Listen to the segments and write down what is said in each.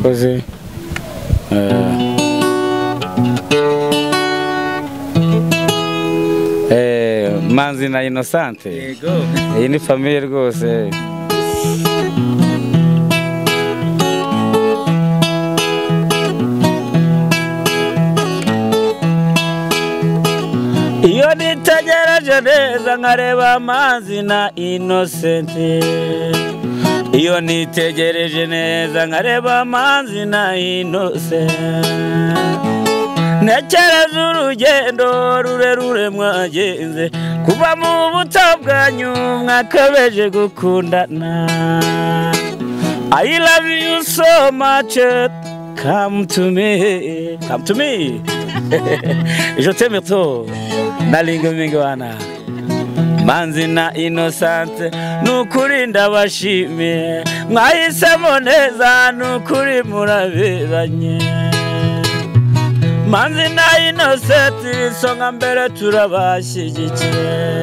koze Manzi na Innocente. Yego. Iyi ni famille rwose. Iyo nitegereje neza nkareba Manzi na Innocente. Iyo nitegereje neza nkareba Manzi na Innocente. Ntekereza urugendo rurerure mwagenze kuva mu buto bwanyu mwakabeje gukundana. I love you so much, come to me, come to me. Je t'aime trop, nalingo mingwana. Manzi na Innocente nukuri ndabashimiye, mwahisemo neza nukuri muraberanye. Manzi na Innocente isonga mbere turabashyigikiye.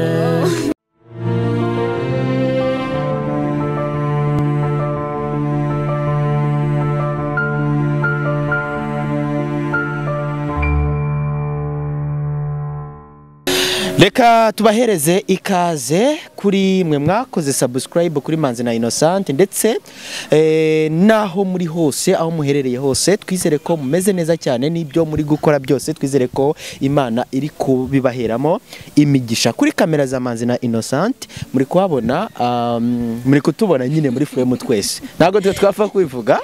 Reka tubahereze ikaze kuri mwe mwakoze subscribe kuri Manzi na Innocente ndetse naho muri hose aho muherereye hose twizere ko mumeze neza cyane n'ibyo muri gukora byose twizere ko Imana iri kubibaheramo imigisha. Kuri kamera za Manzi na Innocente muri kuhabona muri kutubona nyine muri frame twese ntago twafa kwivuga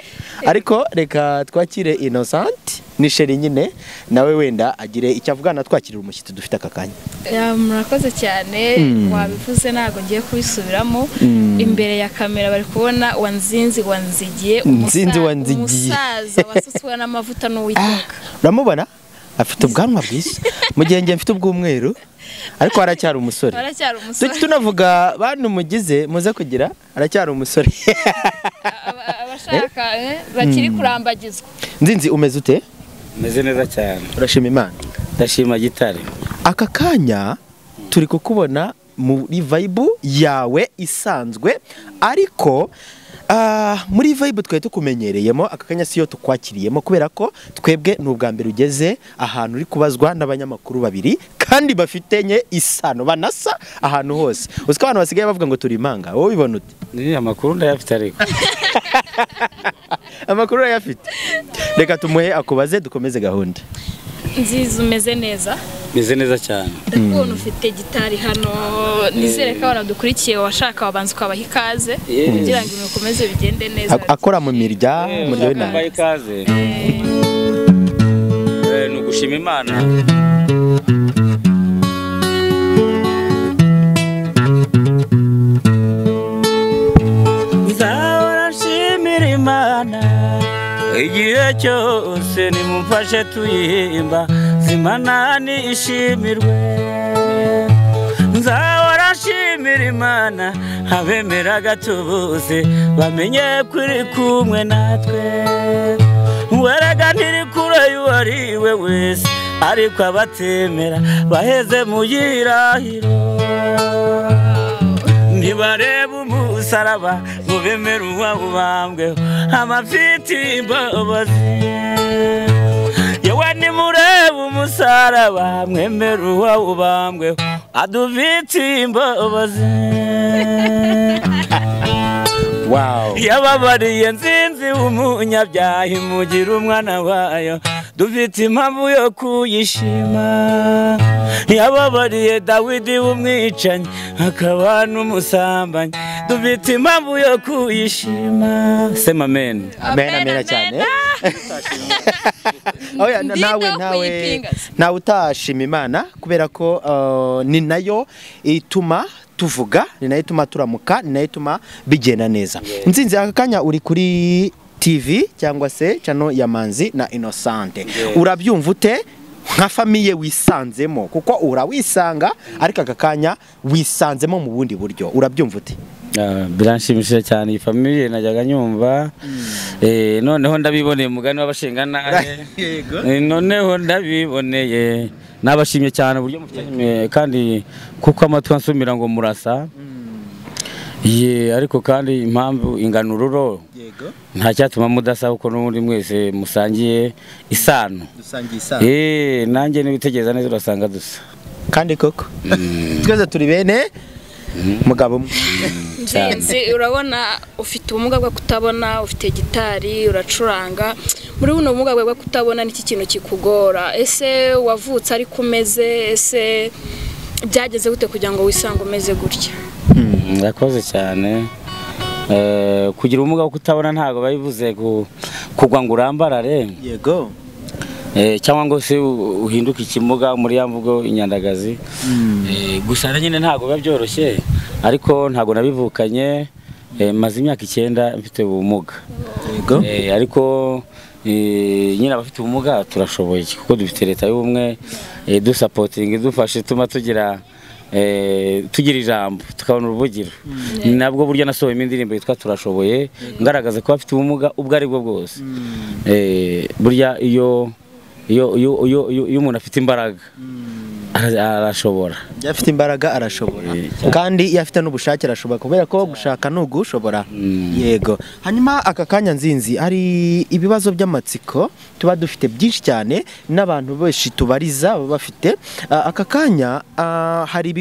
ariko reka twakire Innocente ni sheri nyine nawe wenda agire icyo avugana twakirira umushyitsi dufite akakanya. Murakoze cyane wabivuze ntago ngiye kubisubiramo. Imbere ya kamera bari kubona wanzinzi wanzigiye umusaza wasutswe n'amavuta n'uwiteka. Uramubona afite ubwanwa bwiza mu gihe ngiye mfite ubw'umweru ariko aracyari umusore. Tunavuga bantu mugize muze kugira aracyari umusore. Abashaka bakiri kurambagizwa. Nzinzi umeze ute? Meze neza cyane. Urashima Imana? Ndashima gitare. Aka kanya turi kukubona muri vibe yawe isanzwe ariko muri vibe twe tukumenyereyemo aka kanya siyo tukwakiriyemo kubera ko twebwe n'ubwa mbere ugeze ahantu uri kubazwa n'abanyamakuru babiri kandi bafitenye isano banasa ahantu hose. Uziko abantu basigaye bavuga ngo turi impanga wowe ubibona ute? Ni amakuru ndayafite ariko. Amakuru yafite. Reka tumuhe akubaze dukomeze gahunda. Nziza umeze neza? Meze neza cyane. Ndakubona ufite gitari hano nizere ko baradukurikiye washaka wabanza ukabaha ikaze kugira ngo mukomeze bigende neza. Akora mu mirya muri yo nabaha ikaze. Nugushima Imana. Nzahora nshimira Imana igihe cyose nimumfashe tuyihimba Imana nishimirwe. Nzahora nshimira Imana abemera gatubuse bamenye kuri kumwe natwe. Weraga ntiri kure y'uwariwe wese ariko abatemera baheze mu yirahiro. Ntibareba umusaraba ngo bemere uwawubambweho amafiti imbabazi. Yewe nimureba umusaraba mwemere uwawubambweho adufite imbabazi. Wow. Yababariye nzinzi umunyabyaha imugira umwana wayo dufite impamvu yo kuyishima. Yababariye Dawidi umwicanyi akaba n'umusambanyi dufite impamvu yo kuyishima. Sema amen. Amen cyane. Oya nawe utashima Imana kubera ko ni nayo ituma tuvuga, ni nayo ituma turamuka, ni nayo ituma bigenda neza. Nzinzi aka kanya uri kuri TV cyangwa se channel ya Manzi na Innocente. Urabyumva ute nka famille wisanzemo kuko urawisanga ariko aka kanya wisanzemo mu bundi buryo urabyumva ute? Biranshimishije cyane iyi famille najyaga nyumva noneho ndabiboneye mugani w'abashingana noneho ndabiboneye nabashimye cyane uburyo mufite kandi kuko amatwi ansumira ngo murasa ariko kandi impamvu inganururo nta cyatuma mudasa kuko n'ubundi mwese musangiye isano. Nanjye nibitegereza neza urasanga dusa kandi koko twese turi bene mugabo Nzinzi urabona ufite ubumuga bwo kutabona, ufite gitari, uracuranga. Muri buno bumuga bwo kutabona n'iki kintu kikugora? Ese wavutse ari kumeze? Ese byageze gute kugira ngo wisange umeze gutya? Ndakoze cyane. Kugira ubumuga bwo kutabona ntago bayivuze kugwa ngo urambarare. Yego. Cyangwa ngo se uhinduka ikimuga muri ya mvugo inyandagazi. Gusa nyine ntago biba byoroshye, ariko ntago nabivukanye. Maze imyaka 9 mfite ubumuga. Yego. Ariko nyine abafite ubumuga turashoboye kuko dufite leta y'ubumwe dusapotinga idufashe tuma tugira ijambo tukabona uruvugiro. Nabwo burya nasohoye indirimbo yitwa Turashoboye ngaragaza ko bafite ubumuga ubwo ari bwo bwose. Burya iyo umuntu afite imbaraga arashobora. Yafite imbaraga arashobora. Kandi yafite n'ubushake arashobora, kubera ko gushaka nugushobora. Yego. Hanyuma aka kanya Nzinzi hari ibibazo by'amatsiko tuba dufite byinshi cyane n'abantu benshi tubariza bafite aka kanya. Hari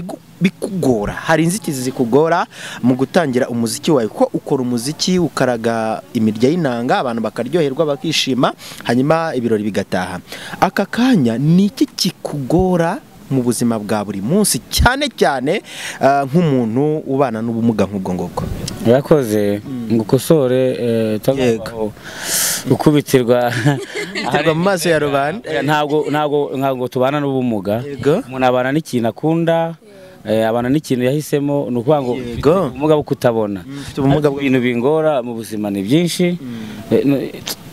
bikugora, hari inzitizi zikugora mu gutangira umuziki wawe, ko ukora umuziki ukaraga imirya y'inanga abantu bakaryoherwa bakishima hanyuma ibirori bigataha. Aka kanya ni iki kikugora mu buzima bwa buri munsi cyane cyane nk'umuntu ubana n'ubumuga nk'ubwo ngubwo? Yakoze ngukosore ukubitirwa mu maso ya rubanda. Ntabwo tubana n'ubumuga. Umuntu abana n'ikintu akunda, abana n'ikintu yahisemo. Ni ukuvuga ngo ubumuga bwo kutabona. Ibintu bingora mu buzima ni byinshi.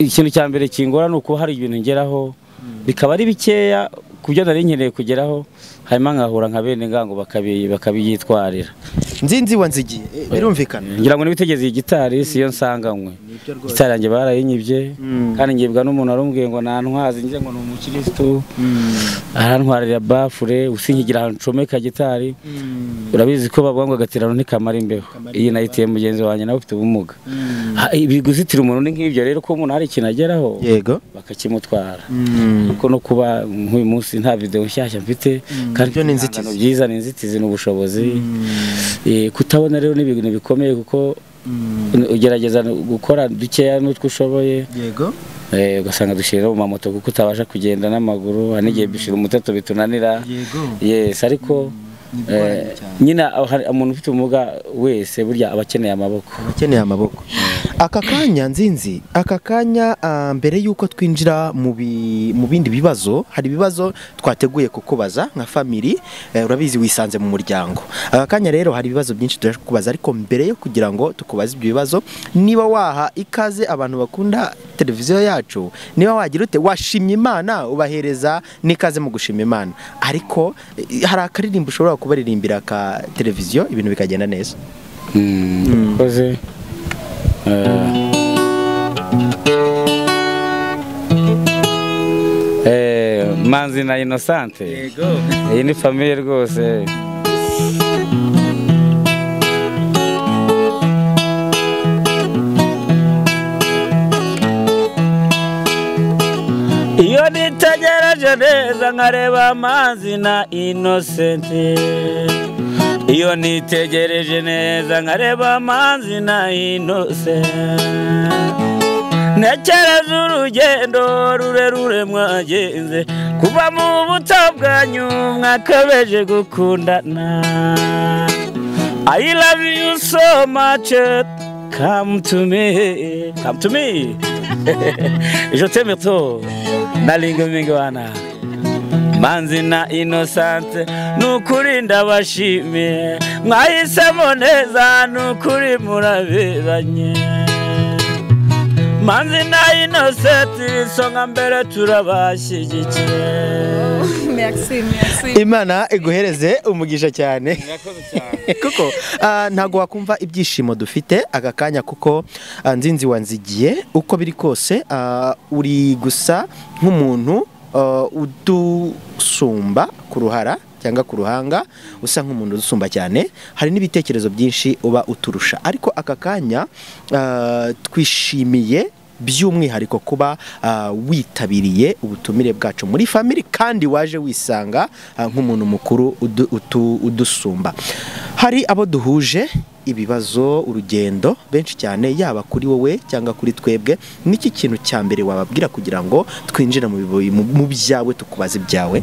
Ikintu cya mbere kingora ni uko hari ibintu ngeraho bikaba ari bikeya kubyo nari nkeneye kugeraho, hanyuma nkahura nka bene ngango bakabiyitwarira. Nzinzi wanzigiye birumvikana. Ngira ngo nibitegeze igitari siyo nsanganywe. Gitari yanjye barayinyibye kandi ngibwa n'umuntu arumbwiye ngo nantwaze nje ngo ni umukristo. Arantwarira bafure usinkigira ahantu ncomeka gitari. Urabizi ko bavuga ngo agatirano ntikamara imbeho. Iyi nayitiye mugenzi wanjye nawe ufite ubumuga. Biguzitira umuntu nk'ibyo rero ko umuntu hari ikintu ageraho. Yego. Bakakimutwara. Kuko no kuba nk'uyu munsi nta video nshyashya mfite kandi byo ni inzitizi byiza, ni inzitizi n'ubushobozi. Kutabona rero ni ibintu bikomeye kuko ugerageza gukora dukeya n'utwo ushoboye. Yego. Ugasanga dushira mu mamoto kuko utabasha kugenda n'amaguru, hanigiye bishira umuteto bitunanira. Yes, ariko nyina umuntu ufite ubumuga wese burya abakeneye amaboko. Aka kanya Nzinzi, aka kanya mbere yuko twinjira mu bindi bibazo, hari ibibazo twateguye kukubaza nka family. Urabizi wisanze mu muryango. Aka kanya rero hari ibibazo byinshi tuje kukubaza, ariko mbere yo kugira ngo tukubaze ibyo bibazo, niba waha ikaze abantu bakunda televiziyo yacu, niba wagira ute washimye Imana ubahereza n'ikaze mu gushima Imana, ariko hari akaririmbo ushobora kubaririmbira ka televiziyo ibintu bikagenda neza. Koze Manzi na Innocente. Yego. Iyi ni famille rwose. Iyo nitegereje neza nkareba Manzi na Innocente. Iyo nitegereje neza nkareba Manzi na Innocente. Nekereza urugendo rurerure mwagenze kuva mu buto bwanyu mwakabeje gukundana. I love you so much, come to me, come to me. Je t'aime trop, nalinga mingwana. Manzi na Innocente nukuri ndabashimiye, mwahisemo neza nukuri muraberanye. Manzi na Innocente songa mbere turabashyigikiye. Merci. Imana iguhereze umugisha cyane. Kuko ntago wakumva ibyishimo dufite aka kanya, kuko Nzinzi wanzigiye uko biri kose uri gusa nk'umuntu udusumba ku ruhara cyangwa ku ruhanga usa nk'umuntu udusumba cyane, hari n'ibitekerezo byinshi uba uturusha, ariko aka kanya twishimiye by'umwihariko kuba witabiriye ubutumire bwacu muri family kandi waje wisanga nk'umuntu mukuru udusumba. Hari abo duhuje ibibazo, urugendo benshi cyane, yaba kuri wowe cyangwa kuri twebwe. Niki kintu cya mbere wababwira kugira ngo twinjire mu byawe tukubaza ibyawe?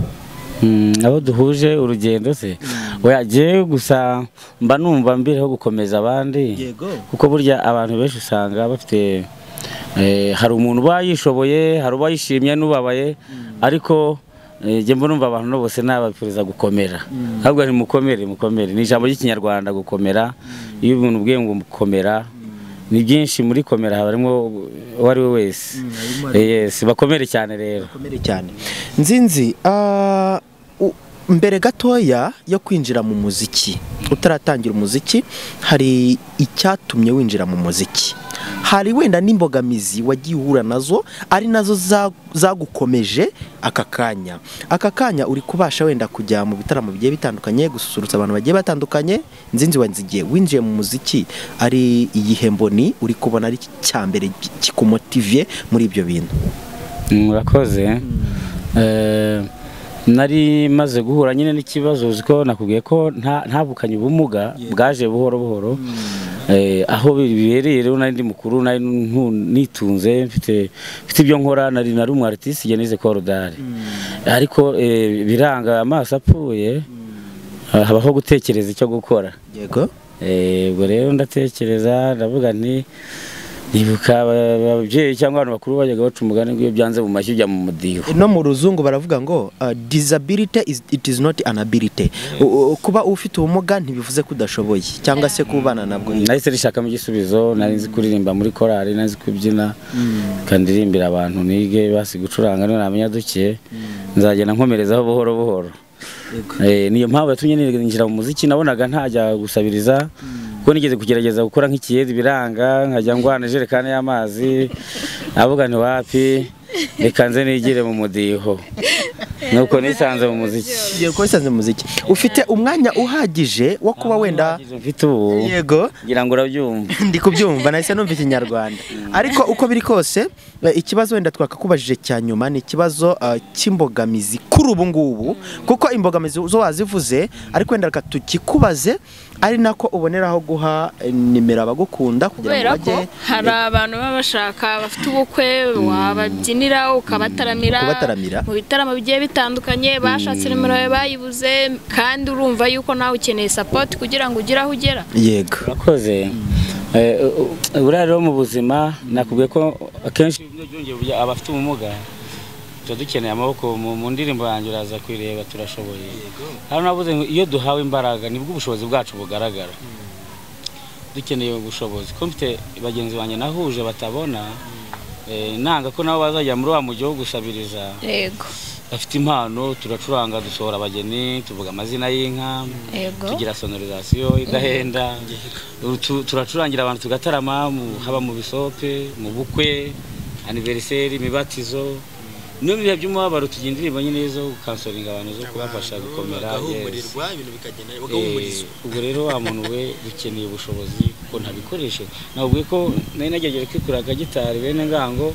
Abo duhuje urugendo se wagiye gusa mba numva mbireho gukomeza abandi, kuko burya abantu benshi usanga bafite hari umuntu bayishoboye, hari ubayishimye n'ubabaye, ariko njye mbona numva abantu bose nabapfuriza gukomera, ahubwo ni mukomere. Ni ijambo ry'ikinyarwanda gukomera. Iyo umuntu ubwiye ngo mukomera, ni byinshi muri komera, harimo uwo ari we wese. Yes, bakomere cyane rero. Bakomere cyane. Nzinzi, mbere gatoya yo kwinjira mu muziki, utaratangira umuziki, hari icyatumye winjira mu muziki. Hari wenda n'imbogamizi wagiye uhura nazo, ari nazo zagukomeje aka kanya uri kubasha wenda kujya mu bitaramo bigiye bitandukanye, gususurutsa abantu bagiye batandukanye. Nzinzi wanzigiye winjiye mu muziki, ari iyihe mboni uri kubona ari cya mbere kikumotive muri ibyo bintu? Murakoze. Nari maze guhura nyine n'ikibazo, uziko nakubwiye ko ntabukanye ubumuga, bwaje buhoro buhoro. Aho bibereye rero nari ndi mukuru, nari nitunze, mfite ibyo nkora, nari umu artiste Geneze Korodari, ariko biranga amaso apfuye, habaho gutekereza icyo gukora. Yego. Ubwo rero ndatekereza, ndavuga nti nibuka ababyeyi cyangwa abantu bakuru bajyaga baca umugani ngo iyo byanze mu mashyi ujya mu mudiho. No mu ruzungu baravuga ngo disability it is not an ability. Kuba ufite ubumuga ntibivuze ko udashoboye cyangwa se kubana nabwo. Nahise rishaka mu gisubizo, nari nzi kuririmba muri korali, nari nzi kubyina, kandirimbira abantu, nige basi gucuranga, none namenya duke nzagenda nkomerezaho buhoro buhoro. Niyo mpamvu yatumye ninjira mu muziki. Nabonaga ntajya gusabiriza, ko nigeze kugerageza gukora nk'ikiyezi biranga, nkajya ngwana jerekane y'amazi, avuga nti wapi, reka nze nigire mu mudiho. Nuko nisanze mu muziki. Yego, nisanze mu muziki. Ufite umwanya uhagije wo kuba wenda mfite ubu. Yego, ngira ngo urabyumva. Ndi kubyumva, nahise numva ikinyarwanda. Ariko uko biri kose, ikibazo wenda twakakubajije cya nyuma ni ikibazo cy'imbogamizi kuri ubu ngubu, kuko imbogamizi zo wazivuze, ariko wenda reka tukikubaze, ari nako uboneraho guha nimero abagukunda kugira ngo bajye. Hari abantu baba bashaka, bafite ubukwe, wababyinira ukabataramira mu bitaramo bigiye bitandukanye, bashatse nimero yawe bayibuze, kandi urumva yuko nawe ukeneye support kugira ngo ugire aho ugera. Yego, urakoze. Buriya rero mu buzima nakubwiye ko akenshi abafite ubumuga dukeneye amaboko. Mu ndirimbo yanjye uraza kwireba, turashoboye. Hano navuze iyo duhawe imbaraga nibwo ubushobozi bwacu bugaragara. Dukeneye ubushobozi, ko mfite bagenzi banjye nahuje batabona, nanga ko nabo bazajya muri wa mujyi wo gusabiriza. Yego, bafite impano, turacuranga, dusohora abageni, tuvuga amazina y'inka, tugira sonorizasiyo idahenda, turacurangira abantu tugatarama, haba mu bisope, mu bukwe, anniversaire, imibatizo. No bihe by'umubabaro tugira indirimbo nyine zo kansoringa abantu zo kubafasha gukomera, bahumurirwa ibintu bikagenda bagahumuriza. Ubwo rero wa muntu we dukeneye ubushobozi kuko ntabikoreshe. Nabwiye ko nari nagerageje kwikura akagitari bene ngango,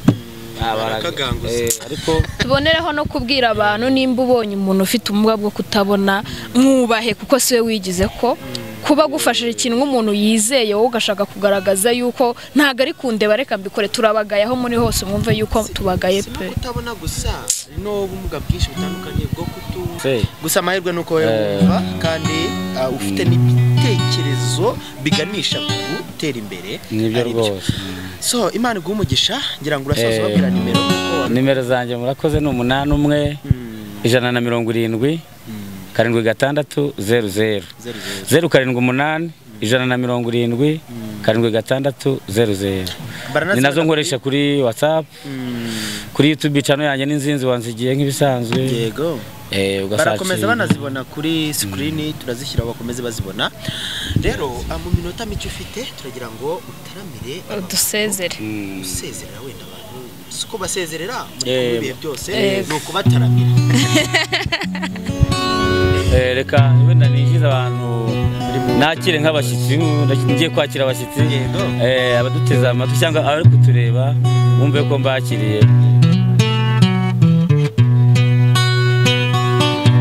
ariko tubonereho no kubwira abantu, nimba ubonye umuntu ufite ubumuga bwo kutabona, mwubahe, kuko siwe wigize ko kuba gufashije ikintu nk'umuntu yizeye, wowe ugashaka kugaragaza yuko ntago ari kundeba reka mbikore. Turabagaye aho muri hose, mwumve yuko tubagaye pe. Kutabona gusa no ubumuga bwinshi bitandukanye bwo gusa amahirwe nuko wumva kandi ufite n'ibitekerezo biganisha ku gutera imbere. Nibyo rwose. So Imana iguha umugisha, ngira ngo urasoza babwira nimero zanjye. Murakoze, ni 81 170 7600 078 170 7600. Ni nazo nkoresha kuri WhatsApp, kuri YouTube channel yanjye n'Inzinzi wanzigiye nk'ibisanzwe. Yego. Barakomeza banazibona kuri screen, turazishyira bakomeze bazibona. Rero mu minota mike ufite, turagira ngo utaramire udusezere. Usezerera wenda abantu, suko basezerera muri bihe byose, no kubataramira. reka wenda nishize abantu nakire nk'abashyitsi ngiye kwakira abashyitsi abaduteze amatwi cyangwa abari kutureba bumve ko mbakiriye.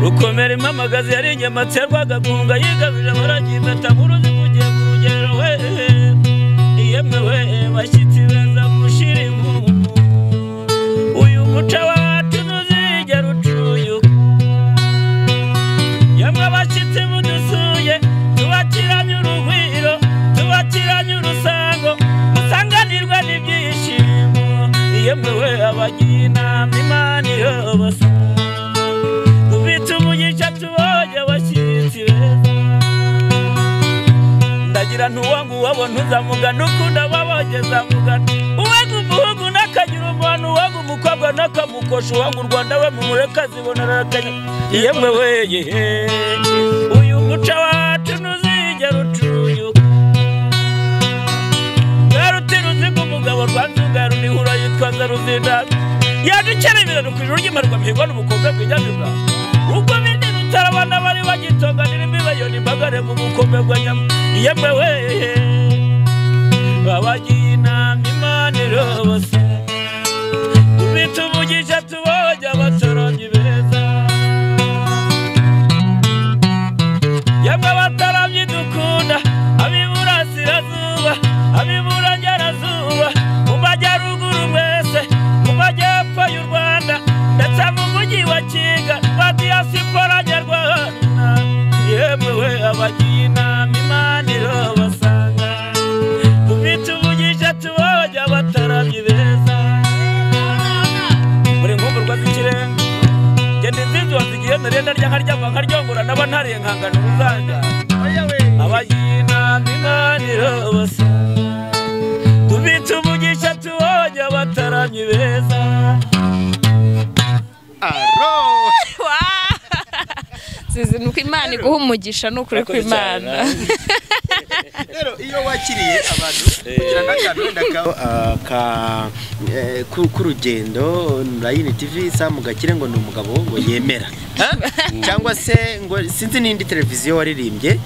Rukomere impamagazi yari inyamatsi yarwagagunga yigabije amaragiye impeta muruzi kugiye ku rugero we yemwe we bashyitsi beza mushira impundu uyu muca wacu ntuzigera ucuyuka yemwe bashyitsi mudusuye tubakiranye urugwiro tubakiranye urusango musanganirwa n'ibyishimo yemwe we abagiye inama Imana irobasa ndagira ntuwangu wabona uzamugana ukunda wabogeza mugana uwangu umuhungu n'akagira umuntu uwangu umukobwa n'akamukosha uwangu u Rwanda we mumureka zibonera akanya yemwe weye uyu muca wacu ntuzigera ucuyuka rutera uziga umugabo rwanzuga runihura yitwaza ruzinda yadukera ibiraro ku ijuru ry'imarwa mihigwa n'ubukobwa bw'inyamibwa ubwo bindi rutarabana bari bagitonganira imibayoni mbagare mu bukombe bwa nyama yemwe we babagiye inama Imana irobasa tubituvugisha tubonye abataramyi beza yemwe abataramyi dukunda ab'iburasirazuba ab'iburengerazuba mu majyaruguru mwese mu majyepfo y'u Rwanda ndetse mu mujyi wa Kigali ba diaspora nyarwanda yemwe we abagiye inama Imana irobasanga tubituvugisha tubonye abataramyi beza muri ngumburwa z'ikirenga genda inzinzi wazigiye ndarenda rya nkaryama nkaryongora naba ntariye nkangana uruzanja abagiye inama Imana irobasanga tubituvugisha tubonye abataramyi beza. Sizi nuko Imana iguha umugisha n'ukuri kw'Imana. Rero iyo wakiriye abantu kugira n'akantu wenda ku rugendo Line TV Sam Gakire ngo ni umugabo ngo yemera cyangwa se ngo sinzi n'indi televiziyo waririmbye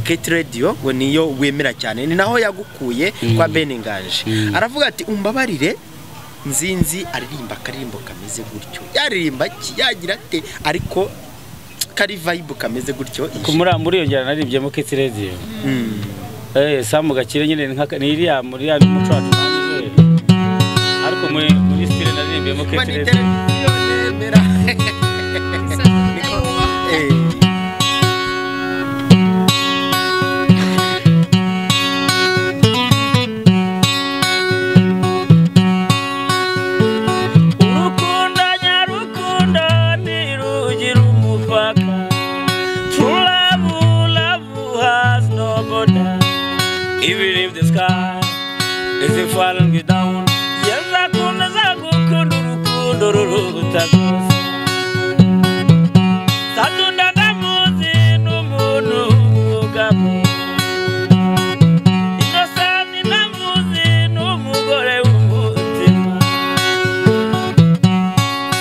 Kate Radio ngo niyo wemera cyane ni naho yagukuye kwa Beninganje aravuga ati umbabarire Nzinzi aririmba karimbo kameze gutyo yaririmba yagira ate ariko kari vibe kameze gutyo muri iyo njyana naribyemo Kate Radio Sam Gakire nyine ni iriya muri ya muco wacu nanjye ariko muri style naribyemo Kate Radio Even if the sky is falling down, yalla kuna zangu kunduru tagosa. Satunda namuzi n'umuntu mugabo. Inosani namuzi n'umugore w'umutima.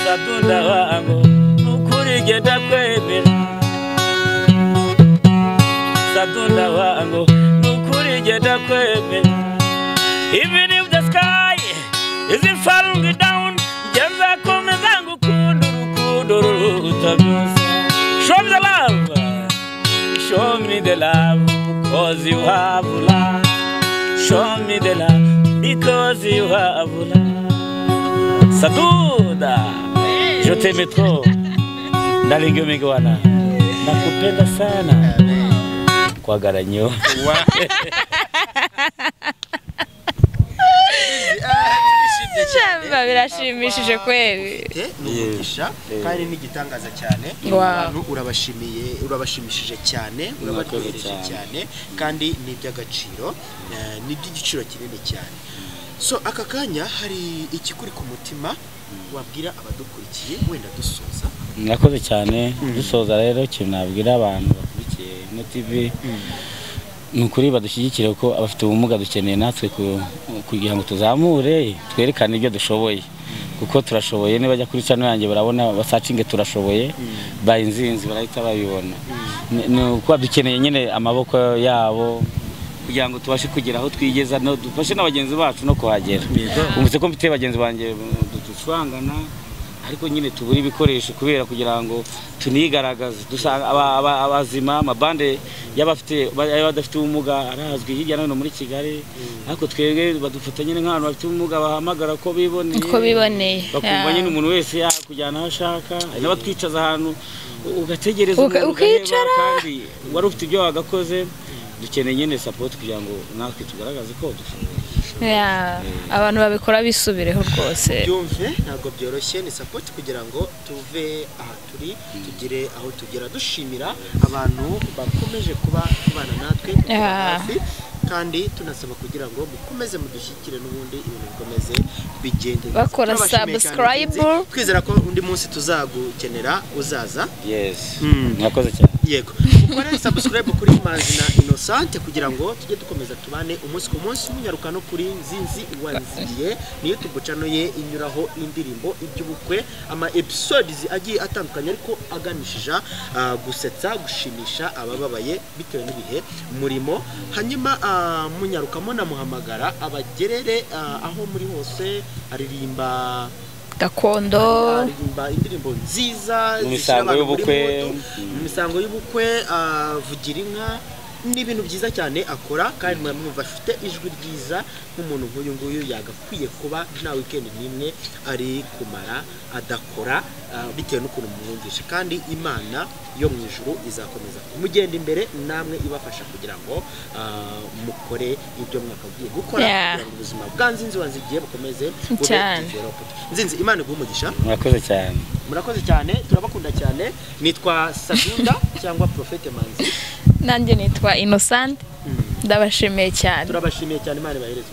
Satunda wangu nukuri genda kwemera. Satunda wangu even if the sky isn't falling down, jenza komezangu kunduru tabyose. Show me the love, show me the love, because you have love. Show me the love, because you have love. Saduda, je t'aime trop, nalingo migwana, nakupenda sana. Kwa garanyo. Shamba birashimishije kweli. N'umugisha kandi n'igitangaza cyane. Abantu urabashimishije cyane, urabategereje cyane kandi n'iby'agaciro, n'iby'igiciro kinini cyane. So aka kanya hari ikikuri ku mutima wabwira abadukurikiye wenda dusoza. Nakoze cyane dusoza rero kintu nabwira abantu bakurikiye no TV nukuri badushyigikire ko abafite ubumuga dukeneye natwe kugira ngo tuzamure twerekane ibyo dushoboye kuko turashoboye niba bajya kuri channel yanjye barabona basacinge turashoboye bayinzinzi barahita babibona ni uko dukeneye nyine amaboko yabo kugira ngo tubashe kugera aho twigeza no dufashe n'abagenzi bacu no kuhagera umutse ko mfite bagenzi banjye ducurangana ariko nyine tubura ibikoresho kubera kugira ngo tunigaragaze dusanga abazima amabande y'abadafite ubumuga arazwi hirya no hino muri Kigali ariko twebwe badufatanye nk'abantu bafite ubumuga bahamagara ko biboneye bakumva nyine umuntu wese yakujyana aho ashaka n'abatwicaza ahantu ugategereza ukicara kandi wari ufite ibyo wagakoze dukeneye nyine support kugira ngo natwe tugaragaze ko dushoboye abantu babikora bisubireho rwose byumve ntabwo byoroshye ni support kugira ngo tuve aha turi tugire aho tugera dushimira abantu bakomeje kuba kubana natwe hafi kandi tunasaba kugira ngo mukomeze mudushyikire n'ubundi ibintu bikomeze bigende bakora subscribe twizera ko undi munsi tuzagukenera uzaza mwakoze cyane yego ukore subscribe kuri Manzi na Innocent kugira ngo tujye dukomeza tubane umunsi ku munsi munyaruka no kuri Nzinzi Wanzigiye ni YouTube channel ye inyuraho indirimbo iby'ubukwe ama episodes agiye atandukanye ariko aganishije gusetsa gushimisha abababaye bitewe n'ibihe murimo hanyuma munyarukamo na muhamagara abagerere aho muri hose aririmba gakondo aririmba indirimbo nziza mu misango y'ubukwe vugira inka n'ibintu byiza cyane akora kandi mwumva afite ijwi ryiza nk'umuntu nk'uyu nguyu yagakwiye kuba nta weekend nimwe ari kumara adakora bitewe n'ukuntu mwumvisha kandi Imana yo mu ijuru izakomeza kumugenda imbere namwe ibafasha kugira ngo mukore ibyo mwakagiye gukora kugira ngo ubuzima bwa Nzinzi Wanzigiye bukomeze bube Nzinzi Imana igumugisha murakoze cyane turabakunda cyane nitwa Sadunda cyangwa Prophete Manzi nanjye nitwa Innocent ndabashimiye cyane turabashimiye cyane Imana ibahereze